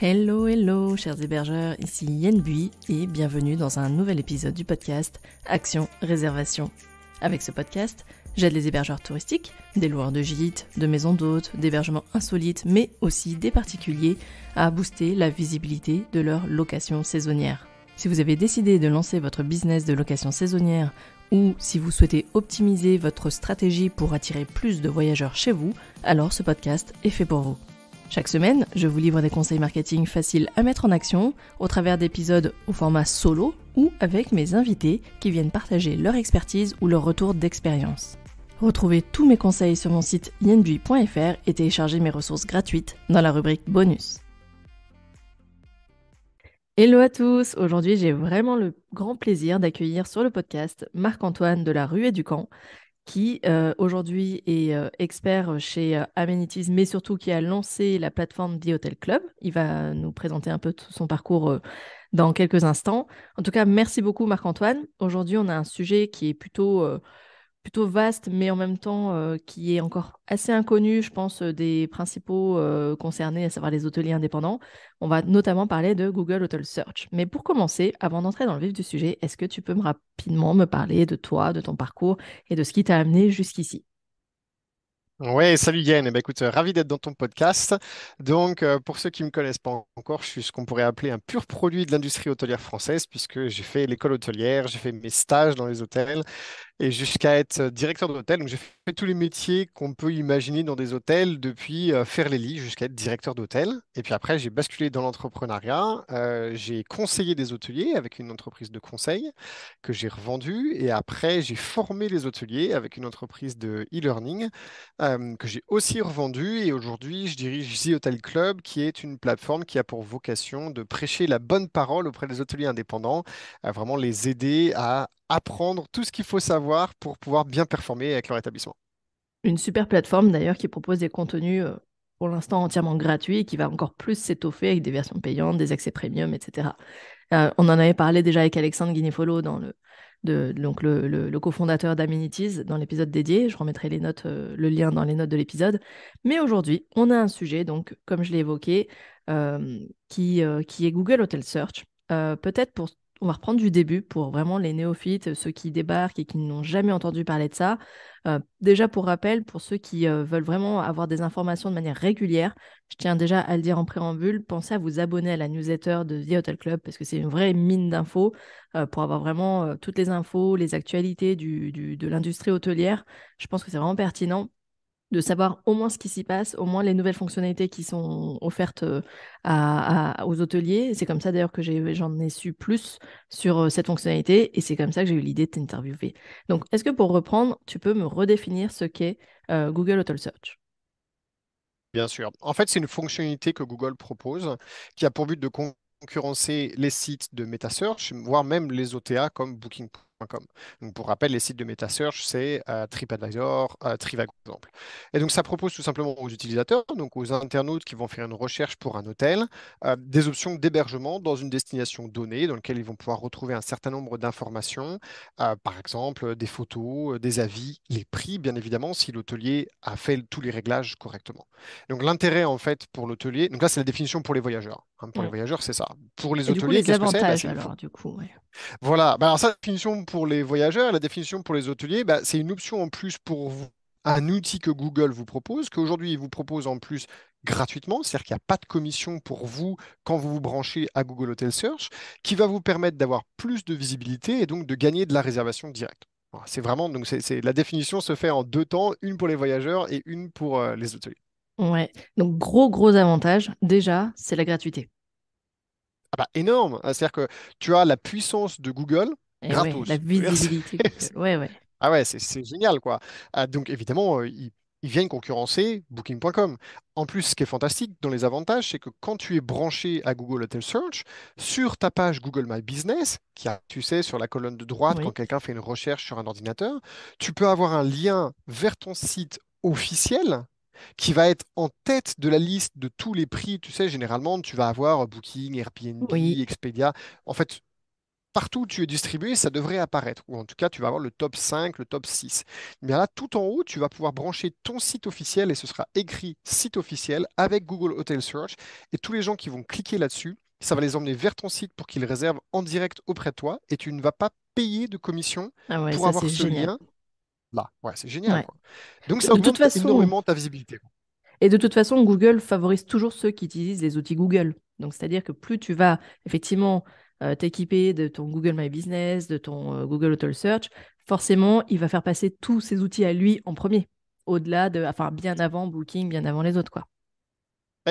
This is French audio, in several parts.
Hello, hello, chers hébergeurs, ici Yen Bui et bienvenue dans un nouvel épisode du podcast Action Réservation. Avec ce podcast, j'aide les hébergeurs touristiques, des loueurs de gîtes, de maisons d'hôtes, d'hébergements insolites, mais aussi des particuliers à booster la visibilité de leur location saisonnière. Si vous avez décidé de lancer votre business de location saisonnière ou si vous souhaitez optimiser votre stratégie pour attirer plus de voyageurs chez vous, alors ce podcast est fait pour vous. Chaque semaine, je vous livre des conseils marketing faciles à mettre en action au travers d'épisodes au format solo ou avec mes invités qui viennent partager leur expertise ou leur retour d'expérience. Retrouvez tous mes conseils sur mon site yenbui.fr et téléchargez mes ressources gratuites dans la rubrique bonus. Hello à tous, aujourd'hui j'ai vraiment le grand plaisir d'accueillir sur le podcast Marc-Antoine de la Ruée du Camp qui aujourd'hui est expert chez Amenities, mais surtout qui a lancé la plateforme The Hotel Club. Il va nous présenter un peu tout son parcours dans quelques instants. En tout cas, merci beaucoup Marc-Antoine. Aujourd'hui, on a un sujet qui est plutôt vaste, mais en même temps qui est encore assez inconnu, je pense, des principaux concernés, à savoir les hôteliers indépendants. On va notamment parler de Google Hotel Search. Mais pour commencer, avant d'entrer dans le vif du sujet, est-ce que tu peux rapidement me parler de toi, de ton parcours et de ce qui t'a amené jusqu'ici? Ouais, salut Yann. Eh ben, écoute, ravi d'être dans ton podcast. Donc, pour ceux qui ne me connaissent pas encore, je suis ce qu'on pourrait appeler un pur produit de l'industrie hôtelière française, puisque j'ai fait l'école hôtelière, j'ai fait mes stages dans les hôtels, et jusqu'à être directeur d'hôtel. Donc, j'ai fait tous les métiers qu'on peut imaginer dans des hôtels, depuis faire les lits jusqu'à être directeur d'hôtel. Et puis après, j'ai basculé dans l'entrepreneuriat. J'ai conseillé des hôteliers avec une entreprise de conseil que j'ai revendue. Et après, j'ai formé les hôteliers avec une entreprise de e-learning que j'ai aussi revendue. Et aujourd'hui, je dirige The Hotel Club, qui est une plateforme qui a pour vocation de prêcher la bonne parole auprès des hôteliers indépendants, à vraiment les aider à apprendre tout ce qu'il faut savoir pour pouvoir bien performer avec leur établissement. Une super plateforme d'ailleurs qui propose des contenus pour l'instant entièrement gratuits et qui va encore plus s'étoffer avec des versions payantes, des accès premium, etc. On en avait parlé déjà avec Alexandre Guinefolo donc le cofondateur d'Amenities dans l'épisode dédié. Je remettrai le lien dans les notes de l'épisode. Mais aujourd'hui, on a un sujet, donc comme je l'ai évoqué, qui est Google Hotel Search. On va reprendre du début pour vraiment les néophytes, ceux qui débarquent et qui n'ont jamais entendu parler de ça. Déjà pour rappel, pour ceux qui veulent vraiment avoir des informations de manière régulière, je tiens déjà à le dire en préambule, pensez à vous abonner à la newsletter de The Hotel Club parce que c'est une vraie mine d'infos pour avoir vraiment toutes les infos, les actualités de l'industrie hôtelière. Je pense que c'est vraiment pertinent de savoir au moins ce qui s'y passe, au moins les nouvelles fonctionnalités qui sont offertes aux hôteliers. C'est comme ça d'ailleurs que j'en ai su plus sur cette fonctionnalité et c'est comme ça que j'ai eu l'idée de t'interviewer. Donc, est-ce que pour reprendre, tu peux me redéfinir ce qu'est Google Hotel Search? Bien sûr. En fait, c'est une fonctionnalité que Google propose qui a pour but de concurrencer les sites de MetaSearch, voire même les OTA comme Booking.com. Donc, pour rappel, les sites de MetaSearch, c'est TripAdvisor, Trivago, par exemple. Et donc, ça propose tout simplement aux utilisateurs, donc aux internautes qui vont faire une recherche pour un hôtel, des options d'hébergement dans une destination donnée, dans laquelle ils vont pouvoir retrouver un certain nombre d'informations, par exemple des photos, des avis, les prix, bien évidemment, si l'hôtelier a fait tous les réglages correctement. Donc l'intérêt en fait pour l'hôtelier, donc là c'est la définition pour les voyageurs, hein. Pour les Mm. voyageurs, c'est ça. Pour les Et du coup, hôteliers, les qu'est-ce que c'est? avantages alors, du coup, ouais. Voilà. Bah, alors ça, la définition pour les voyageurs, la définition pour les hôteliers, bah, c'est une option en plus pour vous, un outil que Google vous propose, qu'aujourd'hui il vous propose en plus gratuitement, c'est-à-dire qu'il n'y a pas de commission pour vous quand vous vous branchez à Google Hotel Search, qui va vous permettre d'avoir plus de visibilité et donc de gagner de la réservation directe. Voilà, c'est vraiment, donc la définition se fait en deux temps, une pour les voyageurs et une pour les hôteliers. Ouais. Donc, gros avantage, déjà, c'est la gratuité. Ah bah, énorme. C'est-à-dire que tu as la puissance de Google Et ouais, la gratos. Je veux dire, visibilité Google. Ouais, ouais. ah ouais, c'est génial, quoi. Donc évidemment, ils viennent concurrencer Booking.com. En plus, ce qui est fantastique dans les avantages, c'est que quand tu es branché à Google Hotel Search, sur ta page Google My Business, qui a, tu sais, sur la colonne de droite, quand Oui. quelqu'un fait une recherche sur un ordinateur, tu peux avoir un lien vers ton site officiel qui va être en tête de la liste de tous les prix. Tu sais, généralement, tu vas avoir Booking, Airbnb, Oui. Expedia. En fait, partout où tu es distribué, ça devrait apparaître. Ou en tout cas, tu vas avoir le top 5, le top 6. Mais là, tout en haut, tu vas pouvoir brancher ton site officiel et ce sera écrit site officiel avec Google Hotel Search. Et tous les gens qui vont cliquer là-dessus, ça va les emmener vers ton site pour qu'ils réservent en direct auprès de toi et tu ne vas pas payer de commission Ah ouais, pour ça avoir c'est ce génial. lien là. Ouais, c'est génial, Ouais. quoi. Donc, ça De toute augmente façon, énormément ta visibilité. Google favorise toujours ceux qui utilisent les outils Google. Donc, c'est-à-dire que plus tu vas effectivement t'équiper de ton Google My Business, de ton Google Hotel Search, forcément, il va faire passer tous ces outils à lui en premier, au-delà de, enfin, bien avant Booking, bien avant les autres, quoi.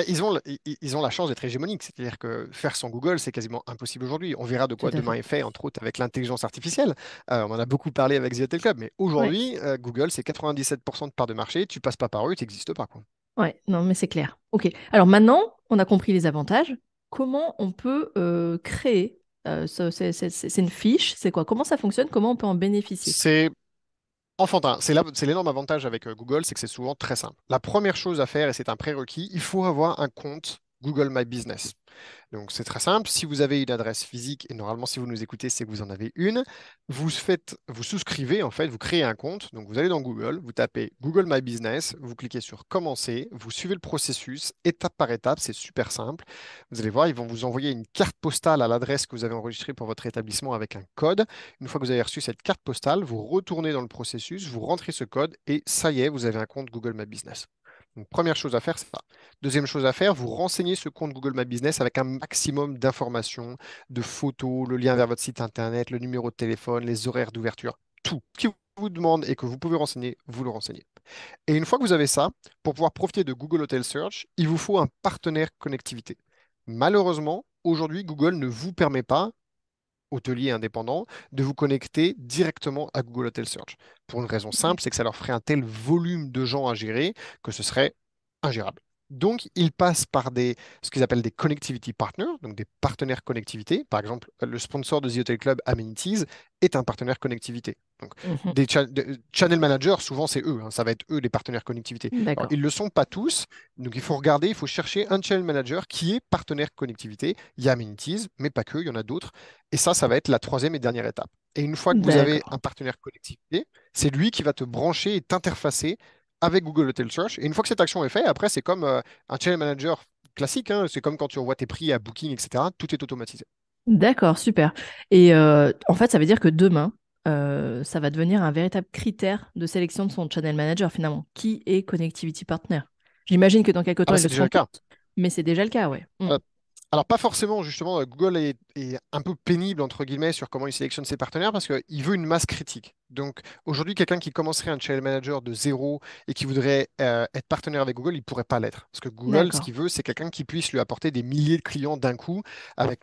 Ils ont la chance d'être hégémoniques, c'est-à-dire que faire sans Google, c'est quasiment impossible aujourd'hui. On verra de Tout quoi à demain fait. est fait, entre autres avec l'intelligence artificielle. On en a beaucoup parlé avec The Hotel Club, mais Ouais, aujourd'hui, Google, c'est 97% de part de marché. Tu passes pas par eux, tu n'existes pas, quoi. ouais, non, mais c'est clair. OK. Alors maintenant, on a compris les avantages. Comment on peut créer c'est une fiche, c'est quoi? Comment ça fonctionne? Comment on peut en bénéficier? C'est enfantin. C'est l'énorme avantage avec Google, c'est que c'est souvent très simple. La première chose à faire, et c'est un prérequis, il faut avoir un compte Google My Business. Donc c'est très simple. Si vous avez une adresse physique, et normalement si vous nous écoutez, c'est que vous en avez une, vous souscrivez en fait, vous créez un compte. Donc vous allez dans Google, vous tapez Google My Business, vous cliquez sur Commencer, vous suivez le processus étape par étape, c'est super simple. Vous allez voir, ils vont vous envoyer une carte postale à l'adresse que vous avez enregistrée pour votre établissement avec un code. Une fois que vous avez reçu cette carte postale, vous retournez dans le processus, vous rentrez ce code et ça y est, vous avez un compte Google My Business. Donc, première chose à faire, c'est ça. Deuxième chose à faire, vous renseignez ce compte Google My Business avec un maximum d'informations, de photos, le lien vers votre site internet, le numéro de téléphone, les horaires d'ouverture, tout. Qui vous demande et que vous pouvez renseigner, vous le renseignez. Et une fois que vous avez ça, pour pouvoir profiter de Google Hotel Search, il vous faut un partenaire connectivité. Malheureusement, aujourd'hui, Google ne vous permet pas, hôtelier indépendant, de vous connecter directement à Google Hotel Search. Pour une raison simple, c'est que ça leur ferait un tel volume de gens à gérer que ce serait ingérable. Donc, ils passent par ce qu'ils appellent des connectivity partners, donc des partenaires connectivité. Par exemple, le sponsor de The Hotel Club, Amenities, est un partenaire connectivité. Donc, Mhm. channel managers, souvent, c'est eux. Ça va être eux les partenaires connectivité. Alors, D'accord. ils ne le sont pas tous. Donc, il faut regarder, il faut chercher un channel manager qui est partenaire connectivité. Il y a Amenities, mais pas que, il y en a d'autres. Et ça va être la troisième et dernière étape. Et une fois que vous avez D'accord. un partenaire connectivité, c'est lui qui va te brancher et t'interfacer avec Google Hotel Search. Et une fois que cette action est faite, après, c'est comme un channel manager classique, hein. C'est comme quand tu envoies tes prix à Booking, etc. Tout est automatisé. D'accord, super. Et en fait, ça veut dire que demain, ça va devenir un véritable critère de sélection de son channel manager, finalement. Qui est Connectivity Partner? J'imagine que dans quelques Ah temps, bah ils le c'est déjà seront le cas. tous, mais c'est déjà le cas, ouais. Mm. Euh, alors pas forcément, justement, Google est un peu pénible, entre guillemets, sur comment il sélectionne ses partenaires parce qu'il veut une masse critique. Donc aujourd'hui, quelqu'un qui commencerait un channel manager de zéro et qui voudrait être partenaire avec Google, il ne pourrait pas l'être. Parce que Google, ce D'accord. qu'il veut, c'est quelqu'un qui puisse lui apporter des milliers de clients d'un coup avec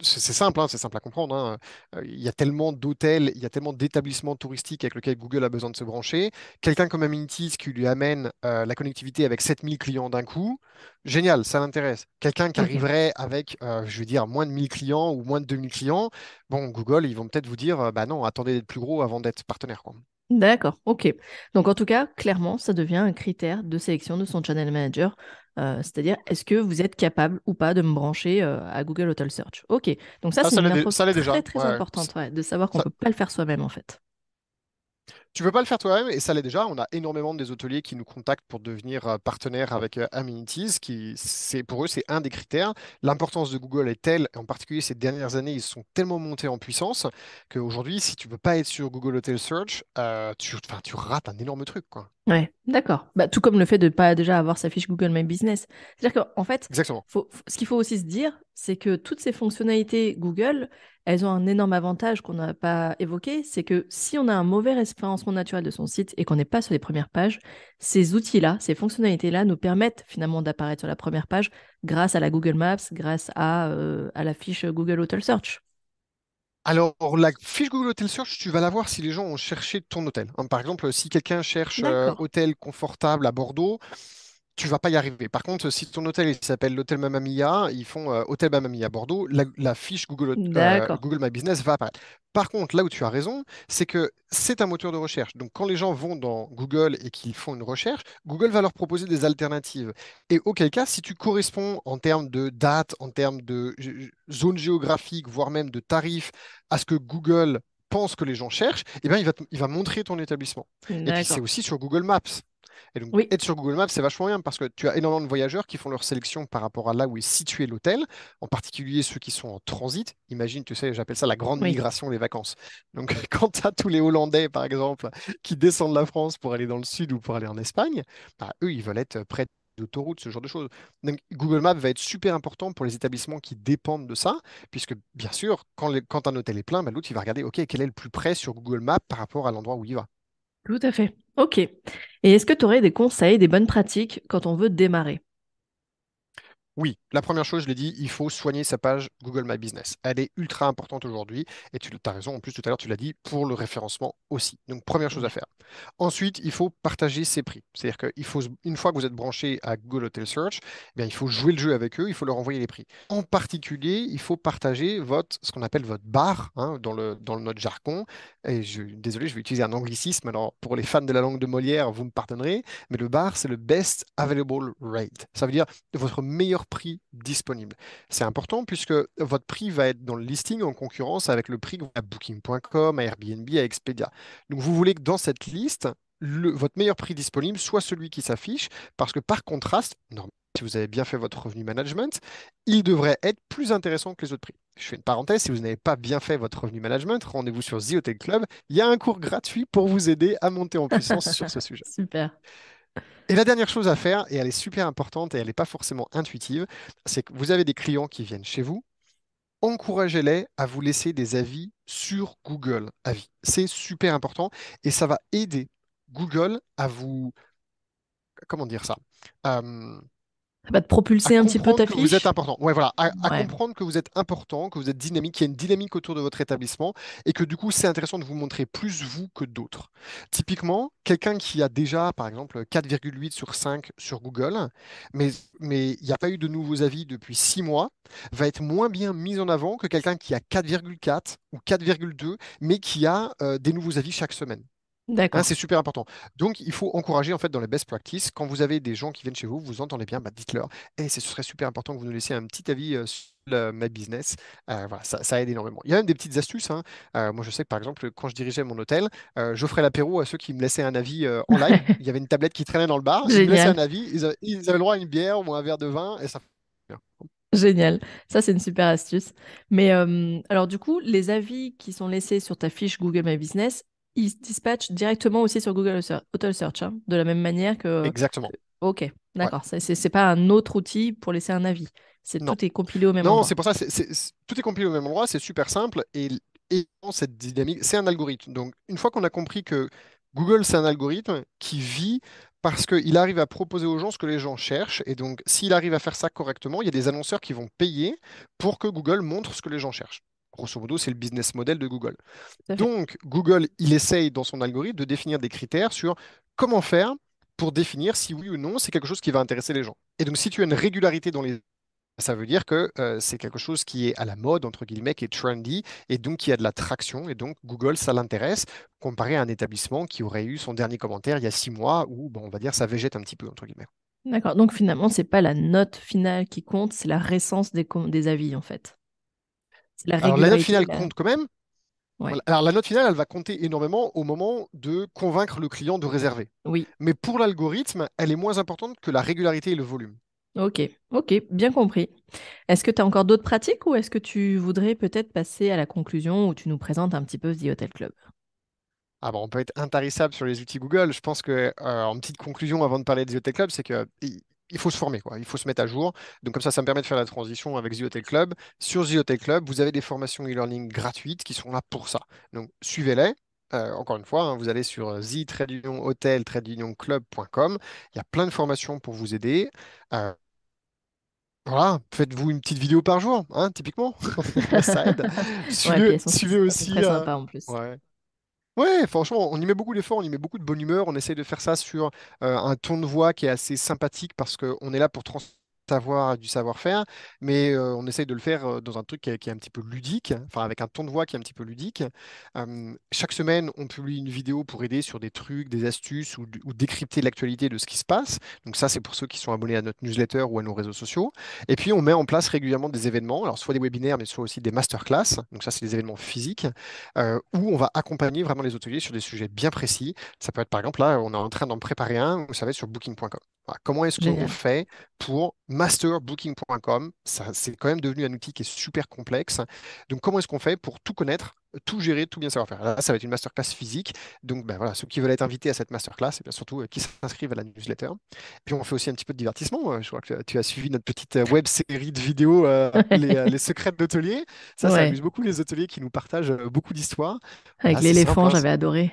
c'est simple, hein, c'est simple à comprendre, hein. Il y a tellement d'hôtels, il y a tellement d'établissements touristiques avec lesquels Google a besoin de se brancher. Quelqu'un comme Amenities qui lui amène la connectivité avec 7000 clients d'un coup, génial, ça l'intéresse. Quelqu'un qui Mhm. arriverait avec, je veux dire, moins de 1000 clients ou moins de 2000 clients, bon, Google, ils vont peut-être vous dire, bah non, attendez d'être plus gros avant d'être partenaire, quoi. D'accord, ok. Donc en tout cas, clairement, ça devient un critère de sélection de son channel manager. C'est-à-dire, est-ce que vous êtes capable ou pas de me brancher à Google Hotel Search? Ok, donc ça, Ah, c'est une info ça l'est très déjà. très Ouais. importante, ouais, de savoir qu'on ne peut pas le faire soi-même, en fait. Tu peux pas le faire toi-même et ça l'est déjà. On a énormément des hôteliers qui nous contactent pour devenir partenaires avec Amenities, pour eux, c'est un des critères. L'importance de Google est telle, et en particulier ces dernières années, ils sont tellement montés en puissance qu'aujourd'hui, si tu peux pas être sur Google Hotel Search, enfin, tu rates un énorme truc, quoi. Ouais, d'accord. Bah, tout comme le fait de ne pas déjà avoir sa fiche Google My Business. C'est-à-dire qu'en fait, Exactement. ce qu'il faut aussi se dire, c'est que toutes ces fonctionnalités Google, elles ont un énorme avantage qu'on n'a pas évoqué, c'est que si on a un mauvais référencement naturel de son site et qu'on n'est pas sur les premières pages, ces outils-là, ces fonctionnalités-là nous permettent finalement d'apparaître sur la première page grâce à la Google Maps, grâce à la fiche Google Hotel Search. Alors, la fiche Google Hotel Search, tu vas la voir si les gens ont cherché ton hôtel, hein. Par exemple, si quelqu'un cherche D'accord. hôtel confortable à Bordeaux, tu vas pas y arriver. Par contre, si ton hôtel il s'appelle l'hôtel Mamma Mia, ils font Hôtel Mamma Mia Bordeaux, la fiche D'accord. Google My Business va apparaître. Par contre, là où tu as raison, c'est que c'est un moteur de recherche. Donc, quand les gens vont dans Google et qu'ils font une recherche, Google va leur proposer des alternatives. Et auquel cas, si tu corresponds en termes de date, en termes de zone géographique, voire même de tarifs, à ce que Google pense que les gens cherchent, eh bien, il va montrer ton établissement. Et puis, c'est D'accord. aussi sur Google Maps. Et donc, Oui, être sur Google Maps, c'est vachement bien parce que tu as énormément de voyageurs qui font leur sélection par rapport à là où est situé l'hôtel, en particulier ceux qui sont en transit. Imagine, tu sais, j'appelle ça la grande oui. migration des vacances. Donc, quand tu as tous les Hollandais, par exemple, qui descendent la France pour aller dans le sud ou pour aller en Espagne, bah, eux, ils veulent être près d'autoroutes, ce genre de choses. Donc, Google Maps va être super important pour les établissements qui dépendent de ça, puisque bien sûr, quand un hôtel est plein, bah, l'autre, il va regarder, OK, quel est le plus près sur Google Maps par rapport à l'endroit où il va. Tout à fait. Ok. Et est-ce que tu aurais des conseils, des bonnes pratiques quand on veut démarrer? Oui, la première chose, je l'ai dit, il faut soigner sa page Google My Business. Elle est ultra importante aujourd'hui et tu as raison, en plus tout à l'heure tu l'as dit, pour le référencement aussi. Donc première chose à Ouais. faire. Ensuite, il faut partager ses prix. C'est-à-dire qu'il faut, une fois que vous êtes branché à Google Hotel Search, eh bien, il faut jouer le jeu avec eux, il faut leur envoyer les prix. En particulier, il faut partager ce qu'on appelle votre bar, hein, dans notre jargon. Et désolé, je vais utiliser un anglicisme. Alors pour les fans de la langue de Molière, vous me pardonnerez, mais le bar, c'est le Best Available Rate. Ça veut dire votre meilleur prix disponible. C'est important puisque votre prix va être dans le listing en concurrence avec le prix à Booking.com, à Airbnb, à Expedia. Donc vous voulez que dans cette liste, votre meilleur prix disponible soit celui qui s'affiche parce que par contraste, normalement, si vous avez bien fait votre revenu management, il devrait être plus intéressant que les autres prix. Je fais une parenthèse, si vous n'avez pas bien fait votre revenu management, rendez-vous sur The Hotel Club. Il y a un cours gratuit pour vous aider à monter en puissance sur ce sujet. Super. Et la dernière chose à faire, et elle est super importante et elle n'est pas forcément intuitive, c'est que vous avez des clients qui viennent chez vous, encouragez-les à vous laisser des avis sur Google Avis. C'est super important et ça va aider Google à vous, comment dire ça? Euh, Ça va te à propulser un petit peu comprendre ta que vous êtes fiche? important. Ouais, voilà, à Ouais, comprendre que vous êtes important, que vous êtes dynamique, qu'il y a une dynamique autour de votre établissement et que du coup, c'est intéressant de vous montrer plus vous que d'autres. Typiquement, quelqu'un qui a déjà, par exemple, 4,8 sur 5 sur Google, mais, mais il n'y a pas eu de nouveaux avis depuis 6 mois, va être moins bien mis en avant que quelqu'un qui a 4,4 ou 4,2, mais qui a des nouveaux avis chaque semaine. Hein, d'accord. c'est super important. Donc, il faut encourager en fait dans les best practices. Quand vous avez des gens qui viennent chez vous, vous entendez bien, bah, dites-leur. Et ce serait super important que vous nous laissiez un petit avis sur ma business. Voilà, ça aide énormément. Il y a même des petites astuces, hein. Moi, je sais que par exemple, quand je dirigeais mon hôtel, j'offrais l'apéro à ceux qui me laissaient un avis en live. Il y avait une tablette qui traînait dans le bar. Ils me laissaient Génial, un avis. Ils avaient le droit à une bière ou un verre de vin et ça. génial. Ça, c'est une super astuce. Mais alors, du coup, les avis qui sont laissés sur ta fiche Google My Business, ils se dispatchent directement aussi sur Google Hotel Search, hein, de la même manière que. Exactement. Ok, Ouais. d'accord. C'est pas un autre outil pour laisser un avis. C'est Non. tout est compilé au même Non, c'est endroit. pour ça, tout est compris au même endroit, c'est super simple et dans cette dynamique, c'est un algorithme. Donc, une fois qu'on a compris que Google, c'est un algorithme qui vit parce qu'il arrive à proposer aux gens ce que les gens cherchent, et donc s'il arrive à faire ça correctement, il y a des annonceurs qui vont payer pour que Google montre ce que les gens cherchent. Grosso modo, c'est le business model de Google. Tout à fait. Donc, Google, il essaye dans son algorithme de définir des critères sur comment faire pour définir si oui ou non c'est quelque chose qui va intéresser les gens. Et donc, si tu as une régularité dans les ça veut dire que c'est quelque chose qui est à la mode, entre guillemets, qui est trendy, et donc qui a de la traction. Et donc, Google, ça l'intéresse, comparé à un établissement qui aurait eu son dernier commentaire il y a 6 mois, où, bon, on va dire, ça végète un petit peu, entre guillemets. D'accord. Donc, finalement, c'est pas la note finale qui compte, c'est la récence des avis, en fait. C'est la Alors, la note régularité. finale compte quand même. Ouais. Voilà. Alors, la note finale, elle va compter énormément au moment de convaincre le client de réserver. Oui. Mais pour l'algorithme, elle est moins importante que la régularité et le volume. Ok. Ok. Bien compris. Est-ce que tu as encore d'autres pratiques ou est-ce que tu voudrais peut-être passer à la conclusion où tu nous présentes un petit peu The Hotel Club? Ah bon, on peut être intarissable sur les outils Google. Je pense que, en petite conclusion, avant de parler de The Hotel Club, c'est que il faut se former, quoi. Il faut se mettre à jour. Donc comme ça me permet de faire la transition avec The Hotel Club. Sur The Hotel Club, vous avez des formations e-learning gratuites qui sont là pour ça. Donc suivez-les. Encore une fois, hein, vous allez sur the-hotel-club.com. Il y a plein de formations pour vous aider. Euh, voilà, faites-vous une petite vidéo par jour, hein, typiquement. Ça aide. Ouais, puis elles sont, Suivez elles sont aussi. très sympas en plus. Ouais. Ouais, franchement, on y met beaucoup d'efforts, on y met beaucoup de bonne humeur. On essaie de faire ça sur un ton de voix qui est assez sympathique parce qu'on est là pour savoir du savoir-faire, mais on essaye de le faire dans un truc qui est un petit peu ludique, enfin avec un ton de voix qui est un petit peu ludique. Chaque semaine, on publie une vidéo pour aider sur des trucs, des astuces ou décrypter l'actualité de ce qui se passe. Donc ça, c'est pour ceux qui sont abonnés à notre newsletter ou à nos réseaux sociaux. Et puis, on met en place régulièrement des événements, alors soit des webinaires, mais soit aussi des masterclass. Donc ça, c'est des événements physiques où on va accompagner vraiment les hôteliers sur des sujets bien précis. Ça peut être par exemple, là, on est en train d'en préparer un, vous savez, sur booking.com. Voilà, comment est-ce qu'on Génial. fait pour master booking.com? Ça, c'est quand même devenu un outil qui est super complexe. Donc, comment est-ce qu'on fait pour tout connaître, tout gérer, tout bien savoir faire? Là, ça va être une masterclass physique. Donc, ben, voilà, ceux qui veulent être invités à cette masterclass, et bien surtout qui s'inscrivent à la newsletter. Puis, on fait aussi un petit peu de divertissement. Je crois que tu as suivi notre petite web série de vidéos, les secrets de l'hôtelier. Ça amuse Ouais, beaucoup les hôteliers qui nous partagent beaucoup d'histoires. avec Voilà, c'est simple, l'éléphant, hein. j'avais adoré.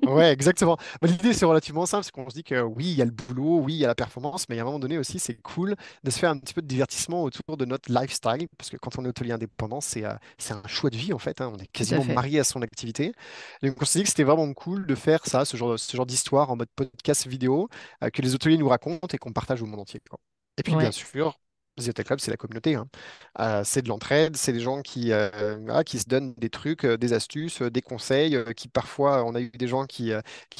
Ouais, exactement. Bah, l'idée, c'est relativement simple, c'est qu'on se dit que oui, il y a le boulot, oui, il y a la performance, mais à un moment donné aussi, c'est cool de se faire un petit peu de divertissement autour de notre lifestyle, parce que quand on est hôtelier indépendant, c'est un choix de vie, en fait, hein. On est Tout à quasiment fait. marié à son activité. Donc, on s'est dit que c'était vraiment cool de faire ça, ce genre d'histoire en mode podcast vidéo, que les hôteliers nous racontent et qu'on partage au monde entier, quoi. Et puis, bien Ouais. sûr, The Hotel Club, c'est la communauté, hein. C'est de l'entraide, c'est des gens voilà, qui se donnent des trucs, des astuces, des conseils, qui parfois, on a eu des gens qui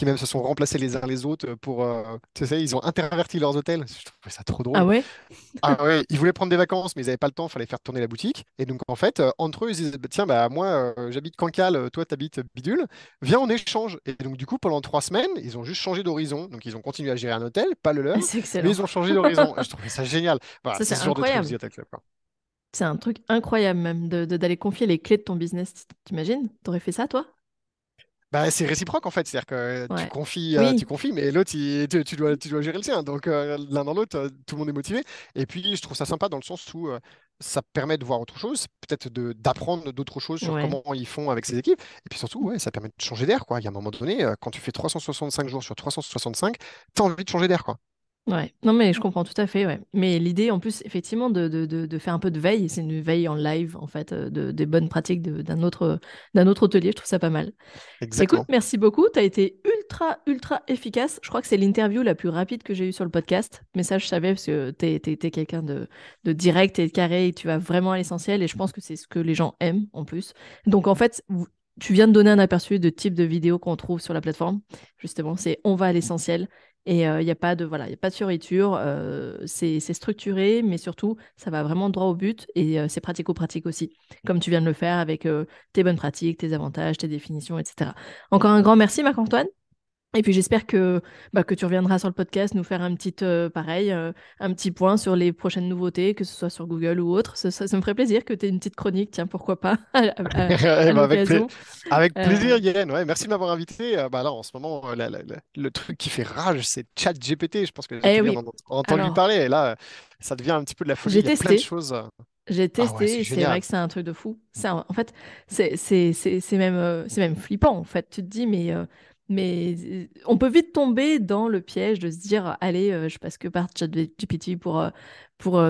même se sont remplacés les uns les autres pour, tu sais, ils ont interverti leurs hôtels. Je trouvais ça trop Ah drôle. ouais? Ah ouais, ils voulaient prendre des vacances, mais ils n'avaient pas le temps, il fallait faire tourner la boutique. Et donc, en fait, entre eux, ils disaient, bah, tiens, bah, moi, j'habite Cancale, toi, t'habites Bidule, viens, on échange. Et donc, du coup, pendant 3 semaines, ils ont juste changé d'horizon. Donc, ils ont continué à gérer un hôtel, pas le leur, C'est mais excellent. ils ont changé d'horizon. Et je trouvais ça génial. Voilà, Ça, c'est c'est ce genre de truc, The incroyable. Hotel Club, quoi. C'est un truc incroyable même d'aller confier les clés de ton business. T'imagines? T'aurais fait ça, toi? Bah, c'est réciproque en fait, c'est-à-dire que Ouais. Oui, tu confies, mais l'autre, tu dois gérer le sien. Donc l'un dans l'autre, tout le monde est motivé. Et puis je trouve ça sympa dans le sens où ça permet de voir autre chose, peut-être d'apprendre d'autres choses sur ouais. comment ils font avec ses équipes. Et puis surtout, ouais, ça permet de changer d'air, quoi. Il y a un moment donné, quand tu fais 365 jours sur 365, t'as envie de changer d'air, quoi. Ouais, non mais je comprends tout à fait, ouais. Mais l'idée en plus, effectivement, de faire un peu de veille, c'est une veille en live, en fait, des bonnes pratiques d'un autre hôtelier, je trouve ça pas mal. Écoute, Exactement. merci beaucoup, tu as été ultra efficace. Je crois que c'est l'interview la plus rapide que j'ai eue sur le podcast. Mais ça, je savais parce que t'es quelqu'un de direct et de carré et tu vas vraiment à l'essentiel et je pense que c'est ce que les gens aiment en plus. Donc en fait, tu viens de donner un aperçu de type de vidéo qu'on trouve sur la plateforme. Justement, c'est on va à l'essentiel. Et il n'y a pas de, voilà, y a pas de fioriture, c'est structuré, mais surtout, ça va vraiment droit au but et c'est pratico-pratique aussi, comme tu viens de le faire avec tes bonnes pratiques, tes avantages, tes définitions, etc. Encore un grand merci, Marc-Antoine. Et puis j'espère que tu reviendras sur le podcast nous faire un petit, pareil, un petit point sur les prochaines nouveautés, que ce soit sur Google ou autre. Ça me ferait plaisir que tu aies une petite chronique, tiens, pourquoi pas, Eh à ben, l'occasion. avec Euh, plaisir, Yann. Ouais, merci de m'avoir invité. Bah là, en ce moment, le truc qui fait rage, c'est ChatGPT. Je pense que eh Jacqueline oui, en a entendu alors, parler. Et là, ça devient un petit peu de la folie. j'ai Il y a plein de testé. choses. J'ai Ah ouais, testé c'est et c'est vrai génial. que c'est un truc de fou. En fait, c'est même flippant. En fait, tu te dis, mais on peut vite tomber dans le piège de se dire, allez, je passe que par ChatGPT pour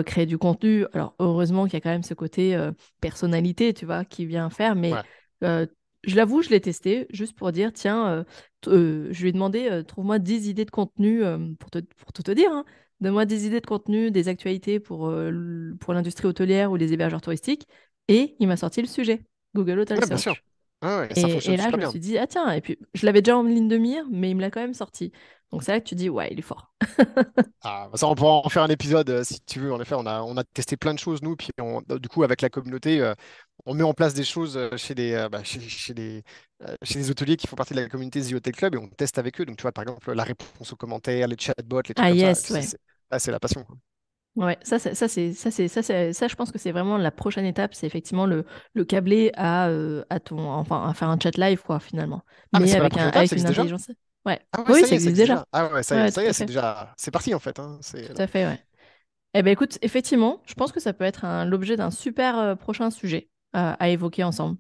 créer du contenu. Alors, heureusement qu'il y a quand même ce côté personnalité, tu vois, qui vient faire. Mais Ouais. euh, je l'avoue, je l'ai testé juste pour dire, tiens, je lui ai demandé, trouve-moi 10 idées de contenu pour tout te dire, hein. Donne-moi des idées de contenu, des actualités pour l'industrie hôtelière ou les hébergeurs touristiques. Et il m'a sorti le sujet, Google Hotel Ouais, bien sûr. Search. Ah ouais, ça Et fonctionne là, je super me bien. suis dit, ah tiens, et puis je l'avais déjà en ligne de mire, mais il me l'a quand même sorti. Donc c'est là que tu dis, ouais, il est fort. Ah, bah ça, on pourra en faire un épisode si tu veux. En effet, on a testé plein de choses, nous. Puis, du coup, avec la communauté, on met en place des choses chez les hôteliers qui font partie de la communauté The Hotel Club et on teste avec eux. Donc, tu vois, par exemple, la réponse aux commentaires, les chatbots, les trucs Ah comme ça. yes, ouais. C'est la passion, quoi. Ouais, ça, je pense que c'est vraiment la prochaine étape, c'est effectivement le câbler à ton, enfin, à faire un chat live, quoi, finalement. Ah, mais Mais c'est pas la prochaine étape, avec ça une existe déjà? intelligence. Ouais. Ah ouais, Oui, ça y ça est, ça existe existe déjà. déjà. Ah ouais, Ouais, tout ça y est, à fait. c'est parti en fait, hein. Tout à fait, ouais. Eh ben écoute, effectivement, je pense que ça peut être l'objet d'un super prochain sujet à évoquer ensemble.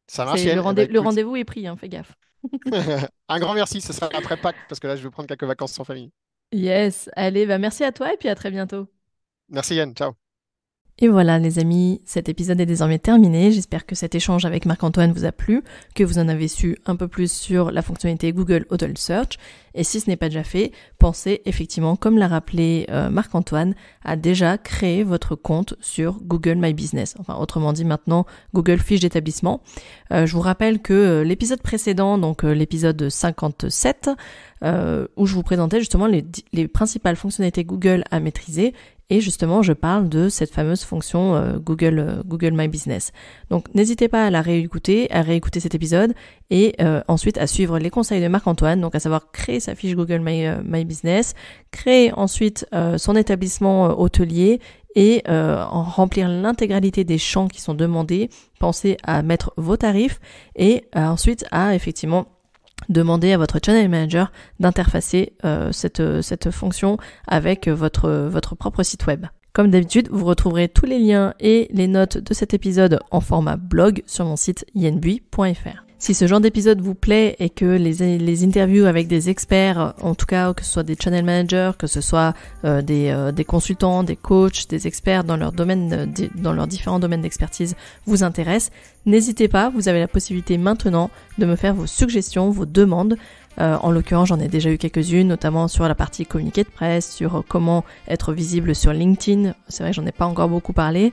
Ça marche, Yann. Eh ben, Le écoute, rendez-vous est pris, hein, fais gaffe. un grand merci. Ce sera après Pâques parce que là, je vais prendre quelques vacances sans famille. Yes, allez, bah merci à toi et puis à très bientôt. Merci, Yann. Ciao. Et voilà les amis, cet épisode est désormais terminé. J'espère que cet échange avec Marc-Antoine vous a plu, que vous en avez su un peu plus sur la fonctionnalité Google Auto Search. Et si ce n'est pas déjà fait, pensez effectivement, comme l'a rappelé Marc-Antoine, à déjà créer votre compte sur Google My Business. Enfin, autrement dit maintenant, Google Fiche d'établissement. Je vous rappelle que l'épisode précédent, donc l'épisode 57, où je vous présentais justement les principales fonctionnalités Google à maîtriser, et justement, je parle de cette fameuse fonction Google My Business. Donc, n'hésitez pas à la réécouter, à réécouter cet épisode et ensuite à suivre les conseils de Marc-Antoine, donc à savoir créer sa fiche Google My Business, créer ensuite son établissement hôtelier et en remplir l'intégralité des champs qui sont demandés. Pensez à mettre vos tarifs et ensuite à effectivement demandez à votre channel manager d'interfacer cette fonction avec votre propre site web. Comme d'habitude, vous retrouverez tous les liens et les notes de cet épisode en format blog sur mon site yenbui.fr. Si ce genre d'épisode vous plaît et que les interviews avec des experts, en tout cas que ce soit des channel managers, que ce soit des consultants, des coachs, des experts dans leur domaine, dans leurs différents domaines d'expertise vous intéressent, n'hésitez pas, vous avez la possibilité maintenant de me faire vos suggestions, vos demandes. En l'occurrence, j'en ai déjà eu quelques-unes, notamment sur la partie communiqué de presse, sur comment être visible sur LinkedIn. C'est vrai que j'en ai pas encore beaucoup parlé.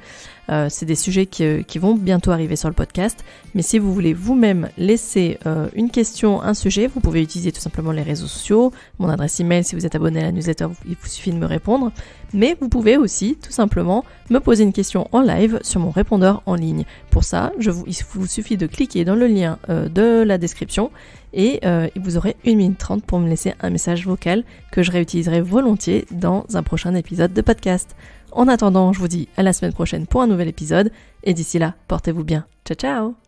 C'est des sujets qui vont bientôt arriver sur le podcast. Mais si vous voulez vous-même laisser une question, un sujet, vous pouvez utiliser tout simplement les réseaux sociaux. Mon adresse email, si vous êtes abonné à la newsletter, il vous suffit de me répondre. Mais vous pouvez aussi tout simplement me poser une question en live sur mon répondeur en ligne. Pour ça, il vous suffit de cliquer dans le lien de la description et vous aurez 1 minute 30 pour me laisser un message vocal que je réutiliserai volontiers dans un prochain épisode de podcast. En attendant, je vous dis à la semaine prochaine pour un nouvel épisode et d'ici là, portez-vous bien. Ciao ciao!